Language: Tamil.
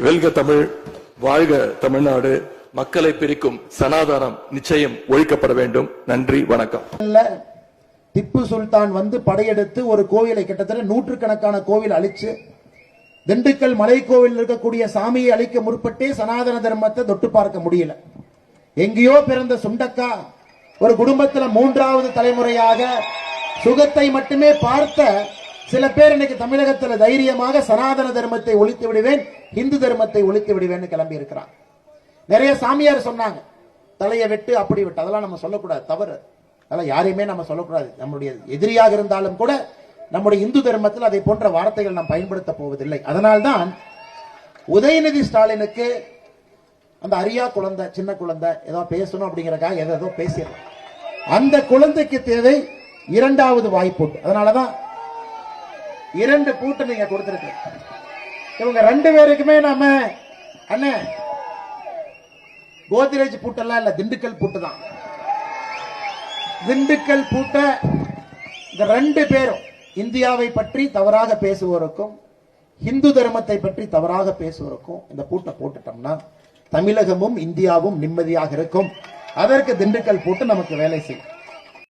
வெல்க தமிழ், வாழ்க தமிழ்நாடு. மக்களை பிரிக்கும் சனாதனம் நிச்சயம் ஒழிக்கப்பட வேண்டும். நன்றி, வணக்கம். திப்பு சுல்தான் வந்து படையெடுத்து ஒரு கோவிலை கிட்டத்தட்ட நூற்றுக்கணக்கான கோவில் அழிச்சு, திண்டுக்கல் மலை கோவில் இருக்கக்கூடிய சாமியை அழிக்க முற்பட்டே சனாதன தர்மத்தை தொட்டு பார்க்க முடியல. எங்கேயோ பிறந்த சுண்டக்கா ஒரு குடும்பத்தில் மூன்றாவது தலைமுறையாக சுகத்தை மட்டுமே பார்த்த சில பேர் இன்னைக்கு தமிழகத்தில் தைரியமாக சனாதன தர்மத்தை ஒழித்து விடுவேன், இந்து தர்மத்தை ஒழித்து விடுவேன்னு கிளம்பி இருக்கிறான். நிறைய சாமியார் சொன்னாங்க தலையை வெட்டு அப்படி விட்டு, அதெல்லாம் நம்ம சொல்லக்கூடாது, தவறு. அதெல்லாம் யாரையுமே நம்ம சொல்லக்கூடாது. நம்முடைய எதிரியாக இருந்தாலும் கூட நம்முடைய இந்து தர்மத்தில் அதை போன்ற வார்த்தைகள் நாம் பயன்படுத்த போவதில்லை. அதனால்தான் உதயநிதி ஸ்டாலினுக்கு அந்த அரியா குழந்தை, சின்ன குழந்தை ஏதோ பேசணும் அப்படிங்கறக்காக ஏதோ பேசிடுறோம். அந்த குழந்தைக்கு தேவை இரண்டாவது வாய்ப்பூட்டு. அதனாலதான் 2 பூட்டு நீங்க கொடுத்திருக்க. இவங்க 2 பேருக்குமே நாம அண்ணன் கோத்ரேஜ் பூட்டெல்லாம் இல்ல, திண்டுக்கல் பூட்டு தான். திண்டுக்கல் பூட்ட இந்த 2 பேரும் இந்தியாவை பற்றி தவறாக பேசுவோருக்கும் இந்து தர்மத்தை பற்றி தவறாக பேசுவோருக்கும் இந்த பூட்டை போட்டுட்டோம்னா தமிழகமும் இந்தியாவும் நிம்மதியாக இருக்கும். அதற்கு திண்டுக்கல் பூட்டு நமக்கு வேலை செய்யும்.